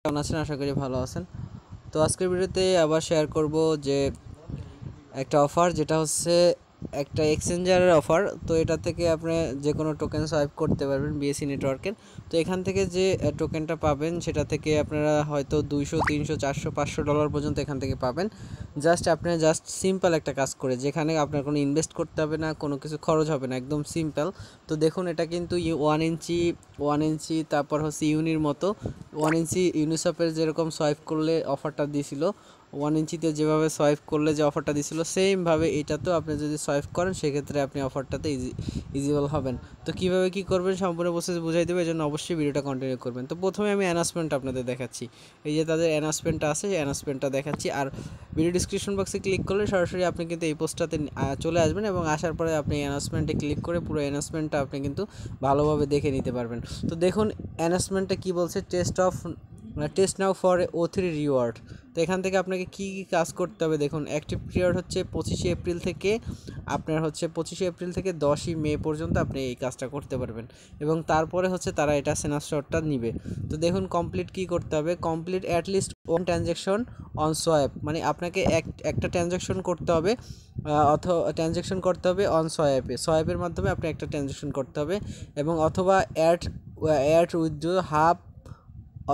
কেমন আছেন? আশা করি ভালো আছেন। তো আজকের ভিডিওতে আবার শেয়ার করব যে একটা অফার, যেটা হচ্ছে একটা এক্সচেঞ্জারের অফার। তো এটা থেকে আপনি যে কোনো টোকেন সোয়াইপ করতে পারবেন বিএসসি নেটওয়ার্কের। তো এখান থেকে যে টোকেনটা পাবেন সেটা থেকে আপনারা হয়তো 200, 300, 400, $500 পর্যন্ত এখান থেকে পাবেন। জাস্ট সিম্পল একটা কাজ করে, যেখানে আপনার কোনো ইনভেস্ট করতে হবে না, কোনো কিছু খরচ হবে না, একদম সিম্পল। তো দেখুন, এটা কিন্তু 1 ইঞ্চি তারপর হচ্ছে ইউনির মতো 1 ইঞ্চি ইউনিসপের যেরকম সোয়াইপ করলে অফারটা দিয়েছিল, 1 ইঞ্চিতে যেভাবে সোয়াইপ করলে যে অফারটা দিয়েছিল, সেমভাবে এটাতেও আপনি যদি সোয়াইপ করেন সেক্ষেত্রে আপনি অফারটাতে ইজিবল হবেন। তো কীভাবে কী করবেন সম্পূর্ণ প্রসেস বুঝাই দেবে, এই জন্য অবশ্যই ভিডিওটা কন্টিনিউ করবেন। তো প্রথমে আমি অ্যানাউন্সমেন্ট আপনাদের দেখাচ্ছি, এই যে তাদের অ্যানাউন্সমেন্টটা আছে, সেই অ্যানাউন্সমেন্টটা দেখাচ্ছি। আর ভিডিও ডিসক্রিপশন বক্সে ক্লিক করলে সরাসরি আপনি কিন্তু এই পোস্টটাতে চলে আসবেন, এবং আসার পরে আপনি অ্যানাউন্সমেন্টে ক্লিক করে পুরো অ্যানাউন্সমেন্টটা আপনি কিন্তু ভালোভাবে দেখে নিতে পারবেন। তো দেখুন অ্যানাউন্সমেন্টে কী বলছে, test now for O3 reward. তো এখান থেকে আপনাকে কী কী কাজ করতে হবে দেখুন। অ্যাক্টিভ পিরিয়ড হচ্ছে 25 এপ্রিল থেকে, আপনার হচ্ছে 25 এপ্রিল থেকে 10ই মে পর্যন্ত আপনি এই কাজটা করতে পারবেন, এবং তারপরে হচ্ছে তারা এটা স্ন্যাপশটটা নিবে। তো দেখুন কমপ্লিট কী করতে হবে, complete at least one transaction on swipe, মানে আপনাকে একটা ট্রানজ্যাকশন করতে হবে, ট্রানজ্যাকশন করতে হবে অন সোয়াইপের মাধ্যমে আপনি একটা ট্রানজ্যাকশন করতে হবে, এবং অথবা অ্যাড উইথড্র হাফ,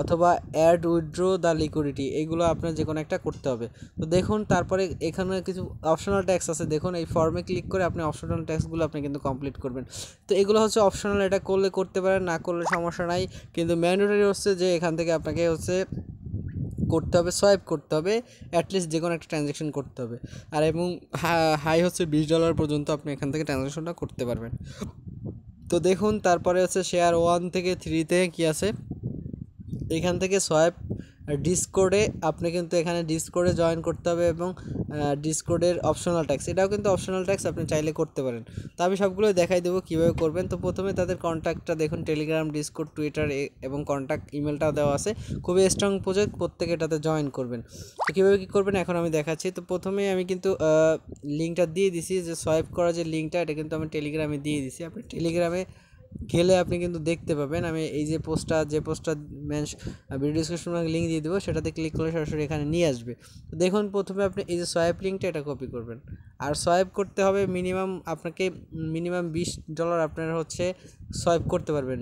অথবা অ্যাড উইথড্র দ্য লিকুইডিটি, এইগুলো আপনার যে কোনো একটা করতে হবে। তো দেখুন তারপরে এখানে কিছু অপশনাল ট্যাক্স আছে, দেখুন এই ফর্মে ক্লিক করে আপনি অপশনাল ট্যাক্সগুলো আপনি কিন্তু কমপ্লিট করবেন। তো এগুলো হচ্ছে অপশনাল, এটা করলে করতে পারেন, না করলে সমস্যা নাই, কিন্তু ম্যান্ডেটরি হচ্ছে যে এখান থেকে আপনাকে হচ্ছে করতে হবে, সোয়াইপ করতে হবে, অ্যাটলিস্ট যে কোনো একটা ট্রানজ্যাকশন করতে হবে। আর এবং হাই হচ্ছে $20 পর্যন্ত আপনি এখান থেকে ট্রানজ্যাকশনটা করতে পারবেন। তো দেখুন তারপরে হচ্ছে শেয়ার 1 থেকে 3-তে কী আছে, এখান থেকে সোয়াইপ ডিসকোডে, আপনি কিন্তু এখানে ডিসকোডে জয়েন করতে হবে, এবং ডিসকোডের অপশনাল ট্যাক্স, এটাও কিন্তু অপশনাল ট্যাক্স, আপনি চাইলে করতে পারেন। তো আমি সবগুলো দেখাই দেবো কীভাবে করবেন। তো প্রথমে তাদের কন্ট্যাক্টটা দেখুন, টেলিগ্রাম, ডিসকোড, টুইটার এবং কন্ট্যাক্ট ইমেলটাও দেওয়া আছে, খুবই স্ট্রং প্রজেক্ট, প্রত্যেকে এটাতে জয়েন করবেন। তো কীভাবে কী করবেন এখন আমি দেখাচ্ছি। তো প্রথমে আমি কিন্তু লিঙ্কটা দিয়ে দিছি, যে সোয়াইপ করা যে লিঙ্কটা, এটা কিন্তু আমি টেলিগ্রামে দিয়ে দিছি, আপনি টেলিগ্রামে গেলে আপনি কিন্তু দেখতে পাবেন। আমি এই যে পোস্টটা ভিডিও ডিসক্রিপশনে লিঙ্ক দিয়ে দেবো, সেটাতে ক্লিক করলে সরাসরি এখানে নিয়ে আসবে। তো দেখুন প্রথমে আপনি এই যে সোয়াইপ লিঙ্কটা, এটা কপি করবেন, আর সোয়াইপ করতে হবে মিনিমাম $20 আপনার হচ্ছে সোয়াইপ করতে পারবেন।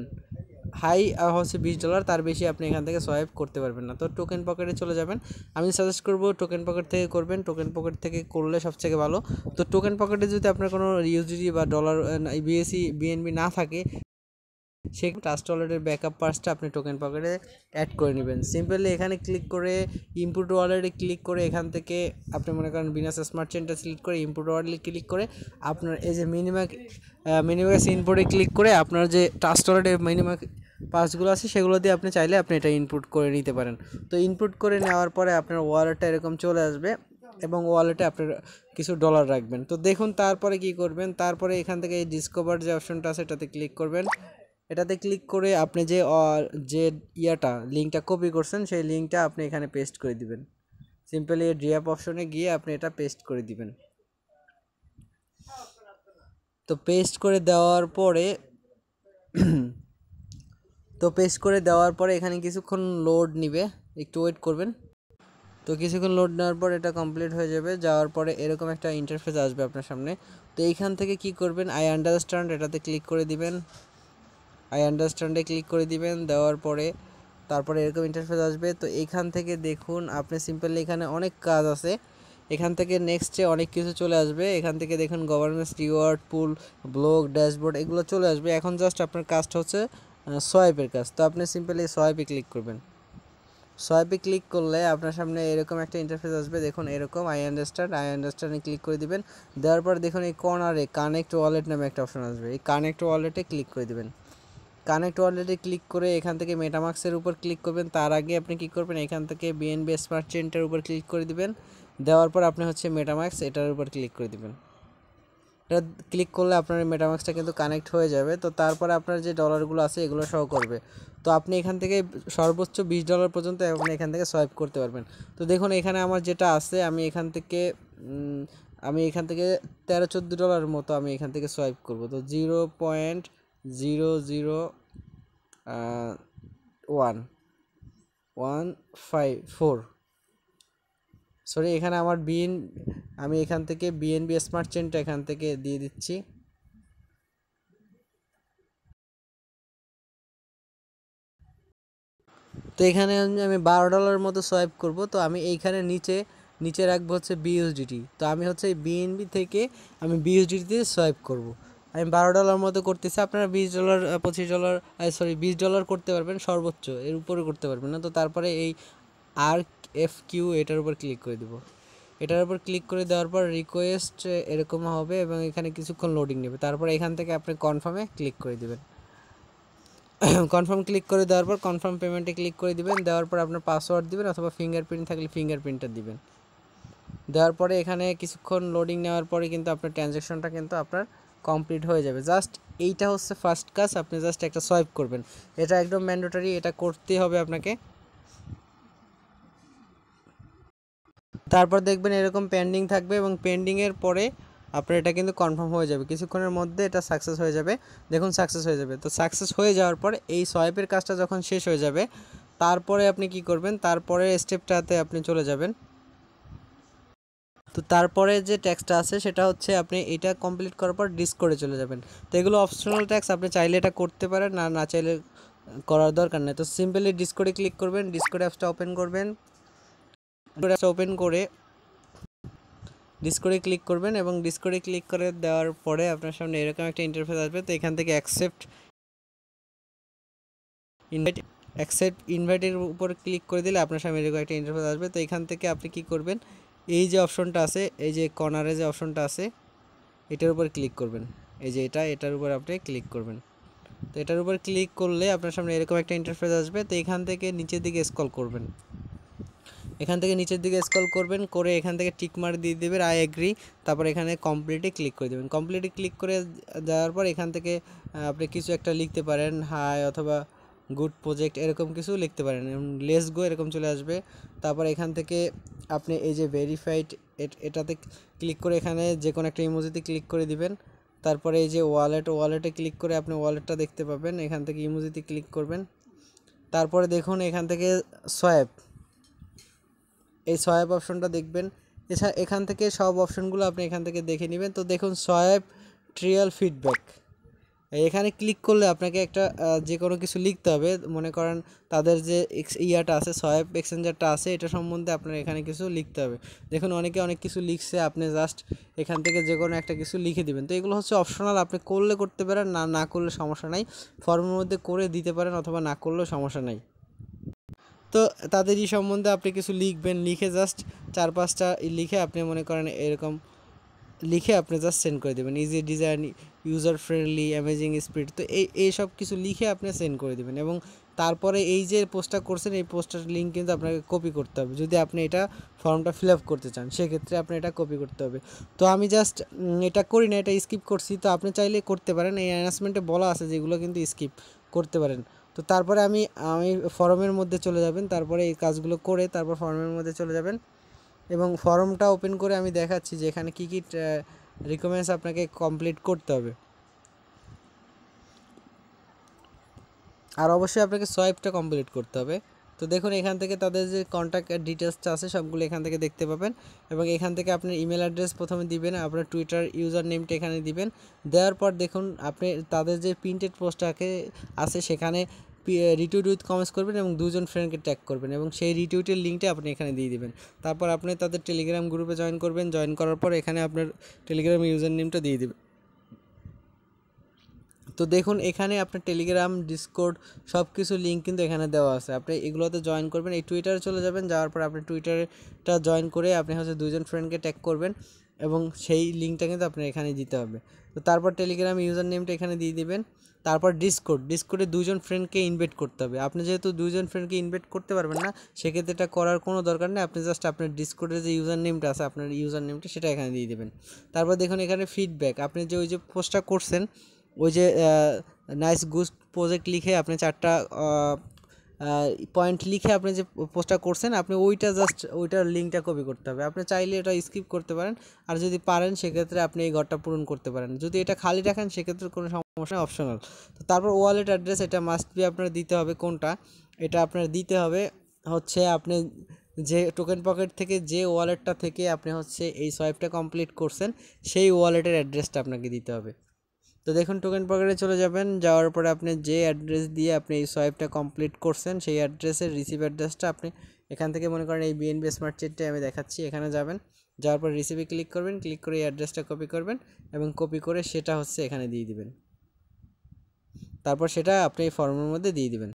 হাই হচ্ছে $20, তার বেশি আপনি এখান থেকে সোয়াইপ করতে পারবেন না। তো টোকেন পকেটে চলে যাবেন, আমি সাজেস্ট করবো টোকেন পকেট থেকে করবেন, টোকেন পকেট থেকে করলে সবথেকে ভালো। তো টোকেন পকেটে যদি আপনার কোনো ইউএসডি বা ডলার, বিএসসি, বিএনবি না থাকে, সেই ট্রাস্ট ওয়ালেটের ব্যাকআপ পার্সটা আপনি টোকেন পকেটে অ্যাড করে নেবেন। সিম্পলি এখানে ক্লিক করে ইনপুট ওয়ালেটে ক্লিক করে, এখান থেকে আপনি মনে করেন বিনাস স্মার্ট চেনটা সিলেক্ট করে ইনপুট ওয়ালেটে ক্লিক করে, আপনার এই যে মিনিমাক্স ইনপুটে ক্লিক করে আপনার যে ট্রাস্ট ওয়ালেটের মিনিমাম পাসগুলো আছে সেগুলো দিয়ে আপনি চাইলে আপনি এটা ইনপুট করে নিতে পারেন। তো ইনপুট করে নেওয়ার পরে আপনার ওয়ালেটটা এরকম চলে আসবে, এবং ওয়ালেটে আপনার কিছু ডলার রাখবেন। তো দেখুন তারপরে কি করবেন, তারপরে এখান থেকে এই ডিসকভার যে অপশনটা আছে এটাতে ক্লিক করবেন। এটাতে ক্লিক করে আপনি যে লিঙ্কটা কপি করছেন, সেই লিঙ্কটা আপনি এখানে পেস্ট করে দিবেন। সিম্পলি এই ড্রিপ অপশনে গিয়ে আপনি এটা পেস্ট করে দিবেন। তো পেস্ট করে দেওয়ার পরে এখানে কিছুক্ষণ লোড নিবে, একটু ওয়েট করবেন। তো কিছুক্ষণ লোড নেওয়ার পর এটা কমপ্লিট হয়ে যাবে, যাওয়ার পরে এরকম একটা ইন্টারফেস আসবে আপনার সামনে। তো এইখান থেকে কি করবেন, আই আন্ডারস্ট্যান্ড, এটাতে ক্লিক করে দিবেন। আই আন্ডারস্ট্যান্ডে ক্লিক করে দিবেন, দেওয়ার পরে তারপরে এরকম ইন্টারফেস আসবে। তো এইখান থেকে দেখুন আপনি সিম্পলি এখানে অনেক কাজ আছে, এখান থেকে নেক্সটে অনেক কিছু চলে আসবে। এখান থেকে দেখুন গভর্নেন্স, রিওয়ার্ড পুল, ব্লগ, ড্যাশবোর্ড, এগুলো চলে আসবে। এখন জাস্ট আপনার কাজটা হচ্ছে সোয়াইপের কাজ। তো আপনি সিম্পলি সোয়াইপে ক্লিক করবেন। সোয়াইপে ক্লিক করলে আপনার সামনে এরকম একটা ইন্টারফেস আসবে, দেখুন এরকম আই আন্ডারস্ট্যান্ডে ক্লিক করে দিবেন। দেওয়ার পর দেখুন এই কর্নারে কানেক্ট ওয়ালেট নামে একটা অপশন আসবে, এই কানেক্ট ওয়ালেটে ক্লিক করে দিবেন। কানেক্ট ওয়ালেটে ক্লিক করে এখান থেকে মেটামাক্সের উপর ক্লিক করবেন। তার আগে আপনি কী করবেন, এখান থেকে বিএনবি স্মার্ট চেনটার উপর ক্লিক করে দিবেন। দেওয়ার পর আপনি হচ্ছে মেটামাক্স এটার উপর ক্লিক করে দিবেন। এটা ক্লিক করলে আপনার মেটামাক্সটা কিন্তু কানেক্ট হয়ে যাবে। তো তারপরে আপনার যে ডলারগুলো আছে এগুলো শো করবে। তো আপনি এখান থেকে সর্বোচ্চ $20 পর্যন্ত আপনি এখান থেকে সোয়াইপ করতে পারবেন। তো দেখুন এখানে আমার যেটা আছে, আমি এখান থেকে 13-14 মতো আমি এখান থেকে সোয়াইপ করব। তো 0.001, 154, সরি এখানে আমার আমি এখান থেকে বিএনবি স্মার্ট চেনটা এখান থেকে দিয়ে দিচ্ছি। তো এখানে আমি $12 মতো সোয়াইপ করব। তো আমি এইখানে নিচে রাখবো হচ্ছে বিইউএসডিটি। তো আমি হচ্ছে এই বিএনবি থেকে আমি বিইউএসডিটিতে সোয়াইপ করব। আমি $12 মতো করতেছি, আপনারা $20 $25 সরি $20 করতে পারবেন সর্বোচ্চ, এর উপরে করতে পারবেন না। তো তারপরে এই RFQ এটার উপর ক্লিক করে দেব। এটার উপর ক্লিক করে দেওয়ার পর রিকোয়েস্ট এরকম হবে এবং এখানে কিছুক্ষণ লোডিং নেবে। তারপর এখান থেকে আপনি কনফার্মে ক্লিক করে দেবেন। কনফার্ম ক্লিক করে দেওয়ার পর কনফার্ম পেমেন্টে ক্লিক করে দিবেন। দেওয়ার পর আপনার পাসওয়ার্ড দিবেন অথবা ফিঙ্গারপ্রিন্ট থাকলে ফিঙ্গারপ্রিন্টটা দিবেন। দেওয়ার পরে এখানে কিছুক্ষণ লোডিং নেওয়ার পরে কিন্তু আপনার ট্রানজ্যাকশনটা কিন্তু আপনার কমপ্লিট হয়ে যাবে। জাস্ট এইটা হচ্ছে ফার্স্ট কাজ, আপনি জাস্ট একটা সোয়াইপ করবেন, এটা একদম ম্যান্ডেটরি, এটা করতেই হবে আপনাকে। তারপর দেখবেন এরকম পেন্ডিং থাকবে এবং পেন্ডিংয়ের পরে আপনার এটা কিন্তু কনফার্ম হয়ে যাবে, কিছুক্ষণের মধ্যে এটা সাকসেস হয়ে যাবে। দেখুন সাকসেস হয়ে যাবে। তো সাকসেস হয়ে যাওয়ার পর এই সোয়াইপের কাজটা যখন শেষ হয়ে যাবে, তারপরে আপনি কি করবেন, তারপরে স্টেপটাতে আপনি চলে যাবেন। তো তারপরে যে ট্যাক্সটা আছে সেটা হচ্ছে আপনি এটা কমপ্লিট করার পর ডিসকর্ডে চলে যাবেন। তো এগুলো অপশনাল ট্যাক্স, আপনি চাইলে এটা করতে পারেন, না চাইলে করার দরকার নেই। তো সিম্পলি ডিসকর্ডে ক্লিক করবেন, ডিসকর্ড অ্যাপসটা ওপেন করবেন, ওপেন করে ডিসকর্ডে ক্লিক করবেন এবং ডিসকর্ডে ক্লিক করে দেওয়ার পরে আপনার সামনে এরকম একটা ইন্টারফেস আসবে। তো এখান থেকে অ্যাকসেপ্ট ইনভাইটের উপর ক্লিক করে দিলে আপনার সামনে এরকম একটা ইন্টারফেস আসবে। তো এখান থেকে আপনি কি করবেন, এই যে অপশনটা আছে, এই যে কর্নারে যে অপশনটা আছে এটার উপর ক্লিক করবেন, এই যে এটার উপর আপনি ক্লিক করবেন। তো এটার উপর ক্লিক করলে আপনার সামনে এরকম একটা ইন্টারফেস আসবে। তো এখান থেকে নিচের দিকে স্ক্রল করবেন, এখান থেকে নিচের দিকে স্ক্রল করবেন, করে এখান থেকে টিক মার্ক দিয়ে দেবেন আই এগ্রি। তারপর এখানে কমপ্লিটে ক্লিক করে দেবেন। কমপ্লিটে ক্লিক করে দেওয়ার পর এখান থেকে আপনি কিছু একটা লিখতে পারেন, হাই অথবা গুড প্রজেক্ট এরকম কিছু লিখতে পারেন, লেটস গো এরকম চলে আসবে। তারপর এখান থেকে আপনি এই যে ভেরিফাইড এটাতে ক্লিক করে এখানে যে কোনো একটা ইমোজিতে ক্লিক করে দিবেন। তারপরে এই যে ওয়ালেটে ক্লিক করে আপনি ওয়ালেটটা দেখতে পাবেন, এখান থেকে ইমোজিতে ক্লিক করবেন। তারপরে দেখুন এখান থেকে সোয়াইপ, এই সোয়াইপ অপশনটা দেখবেন। এখান থেকে সব অপশনগুলো আপনি এখান থেকে দেখে নেবেন। তো দেখুন সোয়াইপ ট্রিয়াল ফিডব্যাক, এখানে ক্লিক করলে আপনাকে একটা যে কোনো কিছু লিখতে হবে। মনে করেন তাদের যে ইয়াটা আছে, সোয়াইপ এক্সচেঞ্জারটা আছে, এটা সম্বন্ধে আপনার এখানে কিছু লিখতে হবে। দেখুন অনেকে অনেক কিছু লিখছে, আপনি জাস্ট এখান থেকে যে কোনো একটা কিছু লিখে দিবেন। তো এগুলো হচ্ছে অপশনাল, আপনি করলে করতে পারেন, না করলে সমস্যা নাই। ফর্মের মধ্যে করে দিতে পারেন অথবা না করলেও সমস্যা নাই। তো তাদেরই সম্বন্ধে আপনি কিছু লিখবেন, লিখে জাস্ট 4-5টা লিখে আপনি মনে করেন এরকম লিখে আপনি জাস্ট সেন্ড করে দেবেন। Easy design, user friendly, amazing speed, তো এই সব কিছু লিখে আপনি সেন্ড করে দেবেন। এবং তারপরে এই যে পোস্টটা করছেন এই পোস্টার লিঙ্ক কিন্তু আপনাকে কপি করতে হবে, যদি আপনি এটা ফর্মটা ফিল আপ করতে চান সেক্ষেত্রে আপনি এটা কপি করতে হবে। তো আমি জাস্ট এটা করি না, এটা স্কিপ করছি। তো আপনি চাইলে করতে পারেন, এই অ্যানাউন্সমেন্টে বলা আছে যেগুলো কিন্তু স্কিপ করতে পারেন। তো তারপরে আমি ফর্মের মধ্যে চলে যাবেন, তারপরে এই কাজগুলো করে তারপর ফর্মের মধ্যে চলে যাবেন এবং ফর্মটা ওপেন করে আমি দেখাচ্ছি যে এখানে কী কী রিকোয়ারমেন্টস আপনাকে কমপ্লিট করতে হবে। আর অবশ্যই আপনাকে সোয়াইপটা কমপ্লিট করতে হবে। তো দেখুন এখান থেকে তাদের যে কন্ট্যাক্ট ডিটেলসটা আছে সবগুলো এখান থেকে দেখতে পাবেন এবং এখান থেকে আপনার ইমেল অ্যাড্রেস প্রথমে দিবেন, আপনার টুইটার ইউজার নেমটা এখানে দিবেন। দেওয়ার পর দেখুন আপনি তাদের যে প্রিন্টেড পোস্টটাকে আছে সেখানে রিটুইট উইথ কমেন্টস করবেন এবং 2জন ফ্রেন্ডকে ট্যাগ করবেন এবং সেই রিটুইটের লিঙ্কটা আপনি এখানে দিয়ে দিবেন। তারপর আপনি তাদের টেলিগ্রাম গ্রুপে জয়েন করবেন, জয়েন করার পর এখানে আপনার টেলিগ্রাম ইউজার নেমটা দিয়ে দেবেন। তো দেখুন এখানে আপনার টেলিগ্রাম, ডিসকর্ড সব কিছু লিঙ্ক কিন্তু এখানে দেওয়া আছে, আপনি এগুলোতে জয়েন করবেন। এই টুইটারে চলে যাবেন, যাওয়ার পর আপনি টুইটারটা জয়েন করে আপনি হচ্ছে 2জন ফ্রেন্ডকে ট্যাগ করবেন এবং সেই লিঙ্কটা কিন্তু আপনার এখানে দিতে হবে। তো তারপর টেলিগ্রাম ইউজার নেমটা এখানে দিয়ে দিবেন। তারপর ডিসকর্ডে 2জন ফ্রেন্ডকে ইনভাইট করতে হবে। আপনি যেহেতু 2জন ফ্রেন্ডকে ইনভাইট করতে পারবেন না সেক্ষেত্রে এটা করার কোনো দরকার নেই, আপনি জাস্ট আপনার ডিসকর্ডের যে ইউজার নেমটা আছে আপনার ইউজার নেমটা সেটা এখানে দিয়ে দেবেন। তারপর দেখুন এখানে ফিডব্যাক, আপনি যে ওই যে পোস্টটা করছেন ওই যে নাইস গুড প্রজেক্ট লিখে আপনি 4টা পয়েন্ট লিখে আপনি যে পোস্টটা করছেন আপনি ওইটার লিঙ্কটা কপি করতে হবে। আপনি চাইলে এটা স্কিপ করতে পারেন, আর যদি পারেন সেক্ষেত্রে আপনি এই ঘরটা পূরণ করতে পারেন। যদি এটা খালি রাখেন সেক্ষেত্রে কোনো সমস্যা, অপশনাল। তো তারপর ওয়ালেট অ্যাড্রেস, এটা মাস্ট বি আপনার দিতে হবে। কোনটা? এটা আপনার দিতে হবে হচ্ছে আপনি যে টোকেন পকেট থেকে যে ওয়ালেটটা থেকে আপনি হচ্ছে এই সোয়াইপটা কমপ্লিট করছেন সেই ওয়ালেটের অ্যাড্রেসটা আপনাকে দিতে হবে। তো দেখুন টোকেন পকেটে চলে যাবেন, যাওয়ার পরে আপনি যে অ্যাড্রেস দিয়ে আপনি এই সোয়াইপটা কমপ্লিট করছেন সেই অ্যাড্রেসের রিসিভ অ্যাড্রেসটা আপনি এখান থেকে মনে করেন এই বিএনবি স্মার্ট চেনটাই আমি দেখাচ্ছি, এখানে যাবেন, যাওয়ার পর রিসিভে ক্লিক করবেন, ক্লিক করে এই অ্যাড্রেসটা কপি করবেন এবং কপি করে সেটা হচ্ছে এখানে দিয়ে দিবেন। তারপর সেটা আপনি এই ফর্মের মধ্যে দিয়ে দিবেন।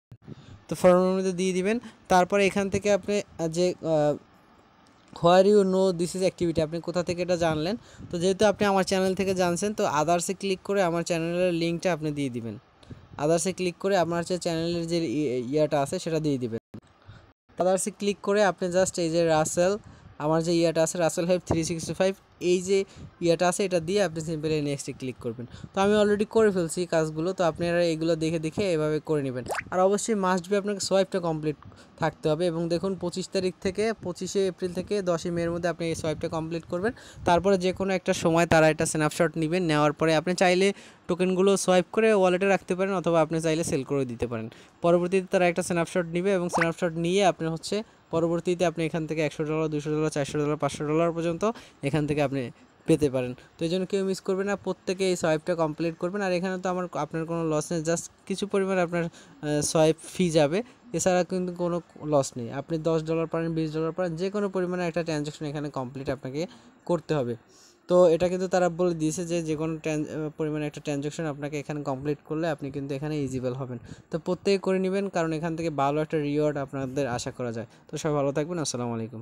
তো ফর্মের মধ্যে দিয়ে দিবেন। তারপরে এখান থেকে আপনি যে where you know this is activity আপনি কোথা থেকে এটা জানলেন, তো যেহেতু আপনি আমার চ্যানেল থেকে জানছেন তো আদার্সে ক্লিক করে আমার চ্যানেলের লিঙ্কটা আপনি দিয়ে দিবেন। আদার্সে ক্লিক করে আপনার যে চ্যানেলের যে ইয়াটা আছে সেটা দিয়ে দিবেন। আদার্সে ক্লিক করে আপনি জাস্ট এই যে রাসেল আমার যে ইয়াটা আছে রাসেল হাইপ 365 এই যে ইয়াটা আছে এটা দিয়ে আপনি সিম্পলি নেক্সটে ক্লিক করবেন। তো আমি অলরেডি করে ফেলছি কাজগুলো, তো আপনারা এগুলো দেখে দেখে এভাবে করে নেবেন। আর অবশ্যই মাস্ট বি আপনাকে সোয়াইপটা কমপ্লিট থাকতে হবে এবং দেখুন 25 তারিখ থেকে 25শে এপ্রিল থেকে 10ই মের মধ্যে আপনি এই সোয়াইপটা কমপ্লিট করবেন। তারপরে যে কোনো একটা সময় তারা এটা স্ন্যাপশট নেবেন, নেওয়ার পরে আপনি চাইলে টোকেনগুলো সোয়াইপ করে ওয়ালেটে রাখতে পারেন অথবা আপনি চাইলে সেল করে দিতে পারেন। পরবর্তীতে তারা একটা স্ন্যাপশট নেবে এবং স্ন্যাপশট নিয়ে আপনি হচ্ছে পরবর্তীতে আপনি এখান থেকে $100 $200 $400 $500 পর্যন্ত এখান থেকে আপনি পেতে পারেন। তো এই জন্য কেউ মিস করবে না, প্রত্যেকে এই সোয়াইপটা কমপ্লিট করবেন। আর এখানে তো আপনার কোনো লস নেই, জাস্ট কিছু পরিমাণ আপনার সোয়াইপ ফি যাবে, এছাড়া কিন্তু কোনো লস নেই। আপনি $10 পারেন $20 পারেন, যে কোনো পরিমাণে একটা ট্রানজ্যাকশন এখানে কমপ্লিট আপনাকে করতে হবে। তো এটা কিন্তু তারা বলে দিয়েছে যে যে কোনো পরিমাণে একটা ট্রানজ্যাকশন আপনাকে এখানে কমপ্লিট করলে আপনি কিন্তু এখানে ইজিবল হবেন। তো প্রত্যেকে করে নেবেন, কারণ এখান থেকে ভালো একটা রিওয়ার্ড আপনাদের আশা করা যায়। তো সবাই ভালো থাকবেন, আসসালামু আলাইকুম।